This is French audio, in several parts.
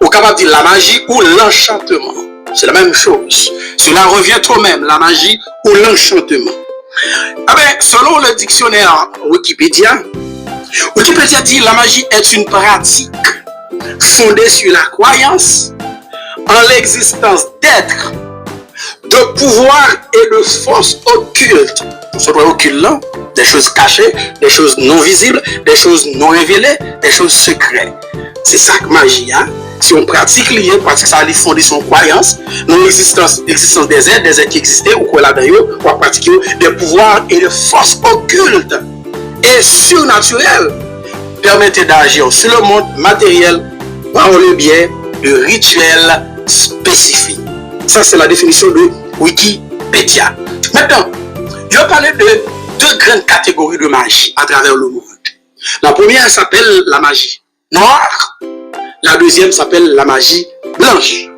est capable de dire la magie ou l'enchantement. C'est la même chose. Cela revient au même, la magie ou l'enchantement. Ah ben, selon le dictionnaire Wikipédia, Wikipédia dit la magie est une pratique fondée sur la croyance en l'existence d'êtres, de pouvoir et de forces occultes. Ce soit occulte là, des choses cachées, des choses non visibles, des choses non révélées, des choses secrètes. C'est ça que magie, hein? Si on pratique lié, pratique ça, il fondé son croyance, non l'existence des êtres qui existaient, ou quoi là-dedans, ou à pratiquer des pouvoirs et des forces occultes et surnaturelles, permettent d'agir sur le monde matériel par le biais de rituels spécifiques. Ça, c'est la définition de Wikipédia. Maintenant, je vais parler de deux grandes catégories de magie à travers le monde. La première s'appelle la magie noire. La deuxième s'appelle la magie blanche.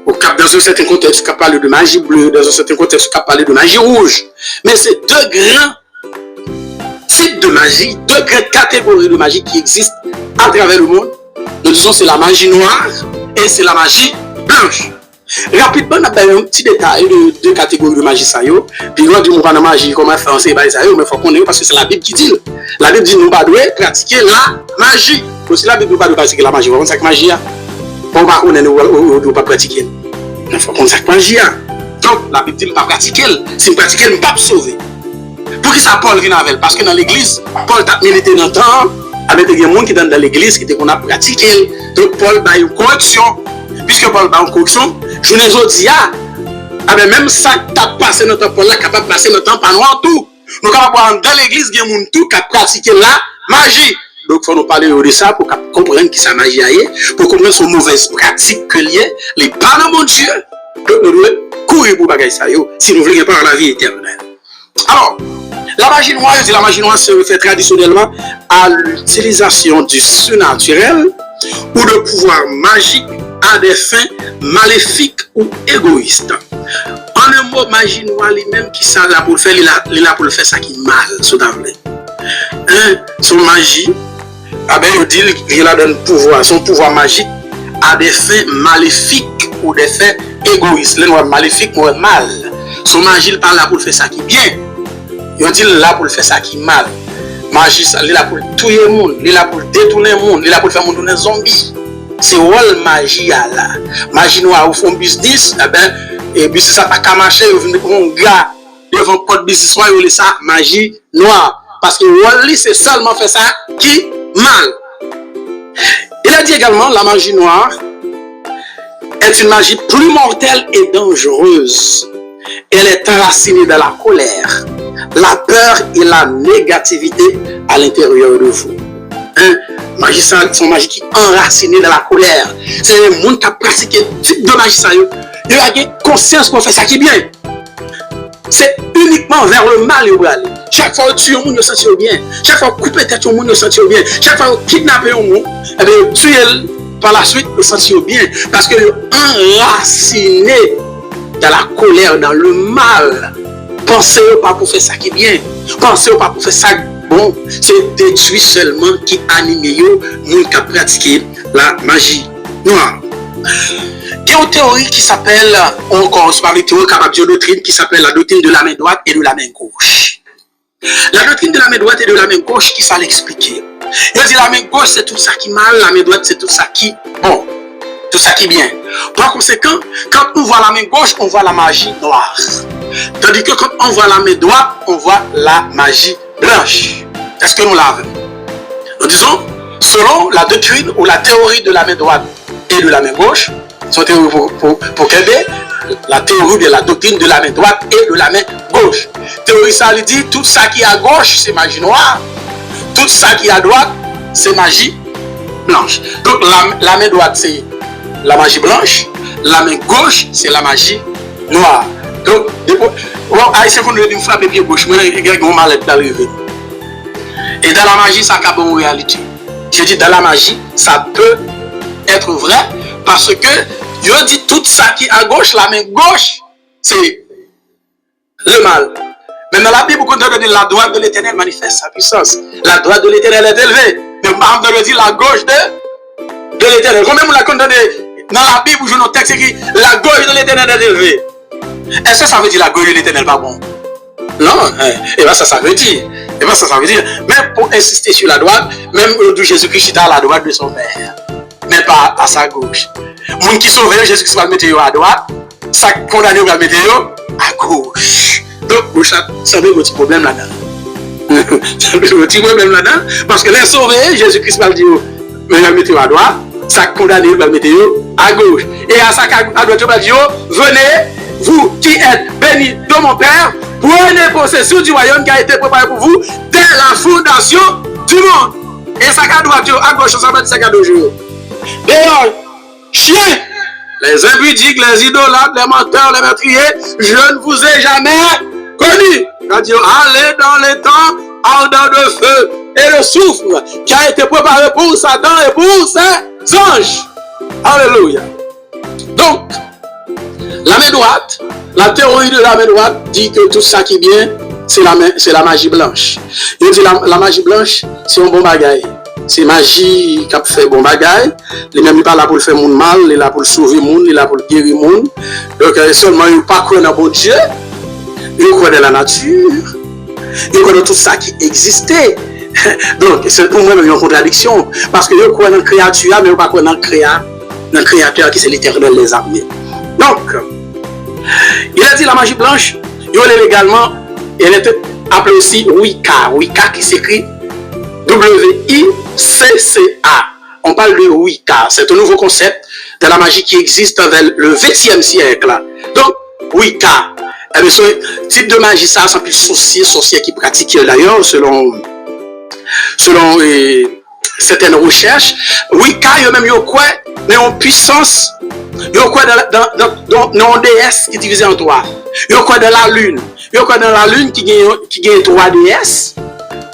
Dans un certain contexte, on parle de magie bleue, dans un certain contexte, on parle de magie rouge. Mais c'est deux grands types de magie, deux grandes catégories de magie qui existent à travers le monde. Nous disons c'est la magie noire et c'est la magie blanche. Rapidement, on a un petit détail de deux catégories de magie. Puis on dit qu'on va magie, comment faire, mais il faut qu'on ait parce que c'est la Bible qui dit. La Bible dit qu'on va pratiquer la magie. Si la Bible ne peut pas pratiquer la magie, on va pratiquer la magie. On ne peut pas pratiquer. Il faut qu'on pratiquer la magie. Donc, la Bible dit qu'on ne peut pas pratiquer. Si on pratique, on ne peut pas sauver. Pour qui ça Paul vient avec? Parce que dans l'église, Paul a milité dans le temps, avec des gens qui sont dans l'église, qui ont pratiqué. Donc, Paul a une correction. Puisque Paul a une correction, je ne dis pas, même ça qui a passé dans le temps, Paul est capable de passer le temps par noir tout. Nous sommes capables dans l'église, il y a des gens qui ont pratiqué la magie. Donc, il faut nous parler de ça pour comprendre qui sa magie est, pour comprendre son mauvaise pratique que lié, les pas dans mon Dieu. Donc, nous devons courir pour bagailler ça, si nous voulons pas la vie éternelle. Alors, la magie noire se fait traditionnellement à l'utilisation du surnaturel ou de pouvoirs magiques à des fins maléfiques ou égoïstes. En un mot, magie noire, lui-même qui ça là pour le faire, il est là pour le faire ça qui est mal, sous d'emblée. Son magie, il dit qu'il a donné pouvoir, son pouvoir magique à des fins maléfiques ou des fins égoïstes. Les noirs maléfiques ou mal. Son magie, il parle là pour le faire ça qui est bien. Il dit là pour le faire ça qui est mal. Magie, il est là pour tuer le monde, il est là pour détourner le monde, il est là pour faire le monde un zombie. C'est rôle magie là. Magie noire, au fond business, et business ça pas qu'à marcher, vous venez pour un gars devant votre business noir, vous ça magie noire. Parce que rôle c'est seulement faire ça qui mal. Il a dit également la magie noire est une magie plus mortelle et dangereuse. Elle est enracinée dans la colère, la peur et la négativité à l'intérieur de vous. Magie, c'est magie qui est enracinée dans la colère. C'est le monde qui a pratiqué type de magie. Il a conscience qu'on fait ça qui est bien. C'est uniquement vers le mal qu'il va aller. Chaque fois que tu tues un monde, il se sent bien. Chaque fois que tu coupes tête un monde, il se sent bien. Chaque fois que tu kidnappes un monde, tu es par la suite, il se sent bien. Parce qu'il est enraciné dans la colère, dans le mal. Pensez pas pour faire ça qui est bien. Pensez pas pour faire ça bon. C'est détruit seulement qui anime les gens qui pratiquent la magie noire. Il y a une théorie qui s'appelle, encore par une théorie capable de doctrine qui s'appelle la doctrine de la main droite et de la main gauche. La doctrine de la main droite et de la main gauche, qui ça l'expliquer? Il dit la main gauche c'est tout ça qui mal, la main droite c'est tout ça qui bon, tout ça qui bien. Par conséquent, quand on voit la main gauche, on voit la magie noire. Tandis que quand on voit la main droite, on voit la magie blanche. Est-ce que nous l'avons? Nous disons, selon la doctrine ou la théorie de la main droite et de la main gauche, son théorie pour Kébé, la théorie de la doctrine de la main droite et de la main gauche. Théorie ça lui dit, tout ça qui est à gauche, c'est magie noire. Tout ça qui est à droite, c'est magie blanche. Donc la main droite, c'est la magie blanche. La main gauche, c'est la magie noire. Donc, c'est qu'on veut frapper pied gauche, mais il y a un mal d'arriver. Et dans la magie, ça a une réalité. Je dis, dans la magie, ça peut être vrai, parce que je dis tout ça qui est à gauche, la main gauche, c'est le mal. Mais dans la Bible, quand on dit la droite de l'Éternel manifeste sa puissance. La droite de l'Éternel est élevée. Mais on dit la gauche de l'Éternel. Combien de monde dans la Bible où je note texte écrit la gorge de l'Éternel est élevée. Est-ce que ça veut dire la gorge de l'Éternel pas bon? Non, et bien ça veut dire. Et bien ça veut dire. Même pour insister sur la droite, même d'où Jésus-Christ est à la droite de son Père, mais pas à sa gauche. Moun qui sauve Jésus-Christ va le mettre à droite, ça condamné va le mettre à gauche. Donc, ça veut un petit problème là-dedans. Ça veut un petit problème là-dedans, parce que les sauvés, Jésus-Christ va le dire, mais va le mettre à droite, ça condamné va le mettre à gauche. Et à ça à droite, va le dire, venez, vous qui êtes bénis de mon Père, prenez possession du royaume qui a été préparé pour vous dès la fondation du monde. Et ça à droite, à gauche, ça va dire ça à gauche. D'ailleurs, chien, les impudiques, les idolâtres, les menteurs, les meurtriers, je ne vous ai jamais connus. Quand Dieu allez dans les temps ardents de feu et le soufre qui a été préparé pour Satan et pour ses anges. Alléluia. Donc, la main droite, la théorie de la main droite dit que tout ça qui est bien, c'est la magie blanche. Il dit la magie blanche, c'est un bon bagaille. C'est magie qui a fait bon bagaille. Il n'est pas là pour le faire mon mal, il est là pour le sauver monde, il est là pour le guérir monde. Donc seulement il ne pas croire dans bon Dieu, il croit dans la nature, il croit dans tout ça qui existait. Donc c'est pour moi une contradiction. Parce que il croit dans la créature, mais il ne pas croire dans le créateur qui c'est l'Éternel les armées. Donc, il a dit la magie blanche, il est également, elle était appelée aussi Wicca. Wicca qui s'écrit W-I-C-C-A. On parle de Wicca. C'est un nouveau concept de la magie qui existe vers le XXe siècle. Donc, Wicca. Ce type de magie, ça, c'est plus sorcier qui pratique d'ailleurs, selon certaines recherches. Wicca, il y a même une puissance. Il y a quoi dans une déesse qui est divisée en trois. Il y a quoi dans la lune. Il y a quoi dans la lune qui gagne 3 déesses.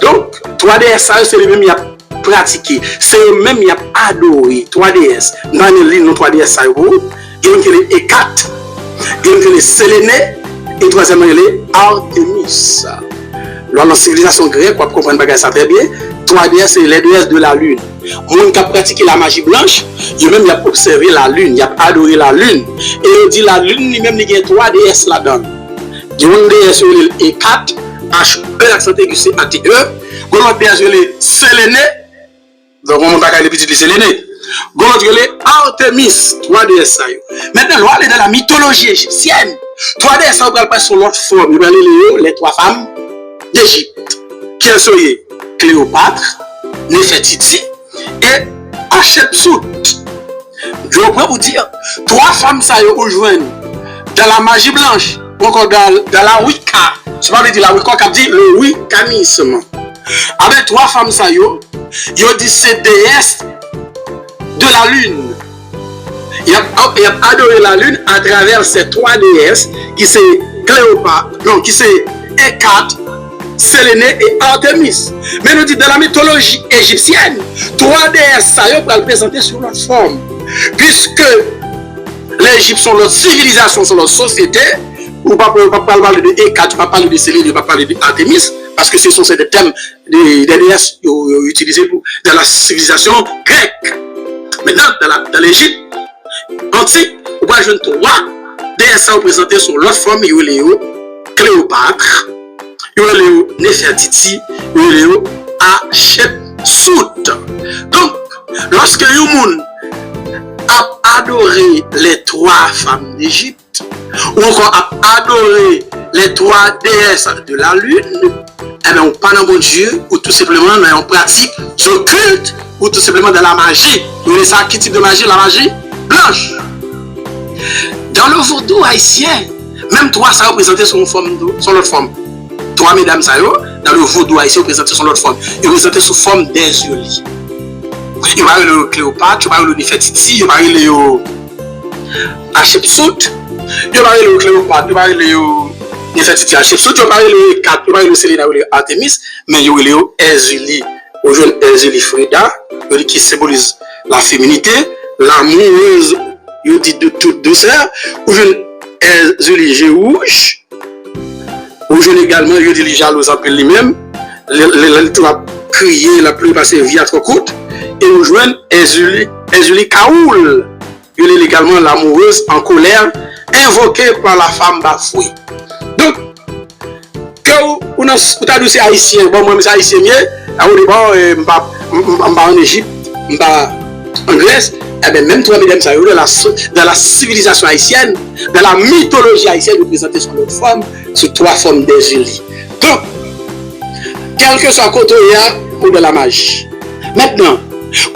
Donc, 3 déesses, c'est le même qui a pratiqué. C'est le même qui a adoré 3 déesses. Dans les lignes, 3 déesses, il y a les Hécate, il y a les Sélénée, et troisièmement, il y a les Artémis. Dans la civilisation grecque, pour comprendre ça très bien, 3 déesses, c'est les déesses de la lune. Moun qui a pratiqué la magie blanche, il même a observé la lune, il a adoré la lune. Et il dit la lune, lui-même, il y a 3 déesses là-dedans. Il y a une déesse sur Hécate, H-E, accent aigu, C-A-T-E. Il y a une déesse sur les Sélénée, donc on va les petits Sélénés. Il y a les Artémis, 3 déesses. Maintenant, on va aller dans la mythologie égyptienne. 3 déesses, on va passer sur l'autre forme. Il va aller les 3 femmes d'Égypte. Qui sont Cléopâtre, Néfertiti et Hatshepsut. Je vais vous dire, 3 femmes ça y rejoignent dans la magie blanche, encore dans la Wicca. Je ne vais pas dire la Wicca, qui dit le wiccanisme. Avec 3 femmes ça y dit c'est déesses de la lune. Il a adoré la lune à travers ces 3 déesses qui c'est Cléopâtre, non, qui c'est Hécate, Sélénée et Artémis. Mais nous dit dans la mythologie égyptienne, 3 déesses ça y va le présenter sous notre forme. Puisque l'Égypte sont leur civilisation, sont leur société, on ne peut pas parler de Hécate, on ne peut pas parler de Sélénée, on ne peut pas parler d'Artémis, parce que ce sont des thèmes des déesses utilisés dans la civilisation grecque. Maintenant, dans l'Égypte antique, on va jouer 3 déesses représentées sur leur forme, il y a Cléopâtre, il y a Néfertiti, il y a Hatshepsut. Donc, lorsque Yumun a adoré les 3 femmes d'Égypte, ou encore a adoré les 3 déesses de la lune, eh bien, on parle dans bon Dieu, ou tout simplement on pratique le culte, ou tout simplement dans la magie. Vous voyez ça, quel type de magie? La magie blanche. Dans le vaudou haïtien, même 3 ça représenté sur l'autre forme. 3 mesdames ça dans le vaudou haïtien représenté sur l'autre forme. Ils représenté sous forme des yeux. Il va y avoir le Cléopâtre, il va y avoir le Néfertiti, il va y avoir le Hatshepsut, il va y avoir le Cléopâtre, il va y avoir le Néfertiti, Hatshepsut, il va y avoir le Hécate, il va y avoir le Sélénée, il va y avoir le Artémis, mais il y a le Erzulie, au jeune Erzulie Frida, qui symbolise la féminité, l'amoureuse, il dit de toute douceur, au jeune Erzulie Géouche, au jeune également, il dit les jaloux en lui-même, il va crier la pluie passer via trop courte. et nous joignent Ezuli Kaoul. Il est également l'amoureuse en colère, invoquée par la femme bafouée. Donc, on a dit c'est haïtien, bon, moi, c'est haïtien, en Égypte, en Grèce, et bien même toi, mesdames, dans la civilisation haïtienne, dans la mythologie haïtienne, représentée sur notre forme, sur trois formes d'Ezuli. Donc, quel que soit le côté, il y a ou de la magie. Maintenant,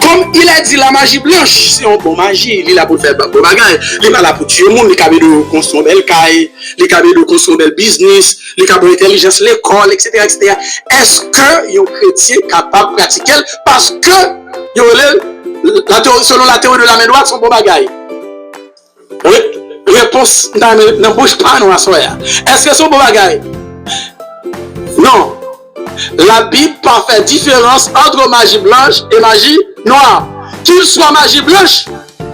comme il a dit la magie blanche, c'est un bon magie, il est là pour faire bon bagage, il est là pour tuer le monde, il est capable de construire une belle caille, il est capable de construire un bel business, il est capable d'intelligence, l'école, etc., etc. Est-ce que un chrétien est capable de pratiquer parce que selon la théorie de la main droite, c'est un bon bagage? Réponse ne bouge pas, non, à soya. Est-ce que c'est un bon bagage? Non. La Bible pas fait différence entre magie blanche et magie noire. Qu'il soit magie blanche,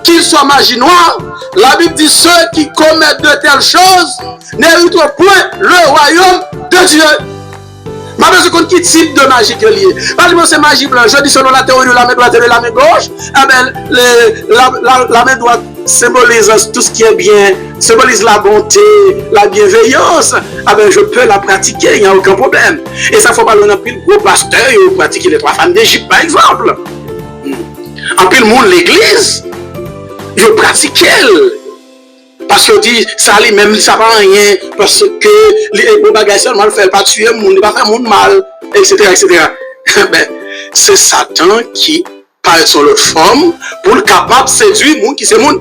qu'il soit magie noire, la Bible dit ceux qui commettent de telles choses n'héritent point le royaume de Dieu. Ma besoin de quel type de magie que lié. Par exemple, c'est magie blanche. Je dis selon la théorie de la main droite et de la main gauche, la main droite symbolise tout ce qui est bien, symbolise la bonté, la bienveillance. Je peux la pratiquer, il n'y a aucun problème. Et ça ne faut pas le pile gros pasteur ou pratiquer les trois femmes d'Égypte, par exemple. En pile monde l'église, je pratique elle. Parce que dit, ça allait même, ça va rien, parce que les bagages seulement ne font pas tuer le monde, il ne va pas faire monde mal, etc., etc. Ben, c'est Satan qui parle sur leur forme pour le capable de séduire le monde qui c'est le monde.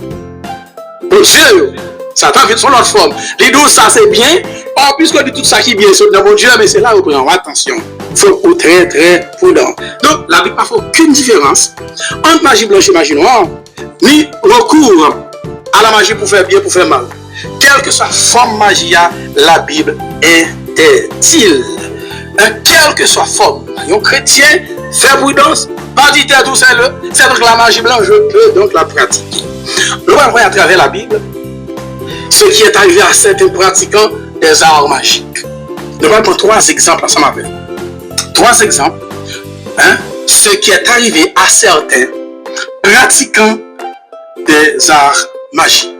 Pour Dieu, Satan vient sur leur forme. Les deux, ça c'est bien. Or, puisque dit tout ça qui est bien, c'est dans mon Dieu, mais c'est là où on prend attention. Il faut être très, très prudent. Donc, la Bible n'a fait aucune différence entre magie blanche et magie noire, ni recours à la magie pour faire bien, pour faire mal. Quelle que soit la forme magie, la Bible interdit. Quelle que soit la forme, un chrétien fait prudence, pas dit tout ça, c'est donc la magie blanche, je peux donc la pratiquer. Nous allons voir à travers la Bible ce qui est arrivé à certains pratiquants des arts magiques. Nous allons prendre trois exemples ensemble avec. Trois exemples. Ce qui est arrivé à certains pratiquants des arts magiques.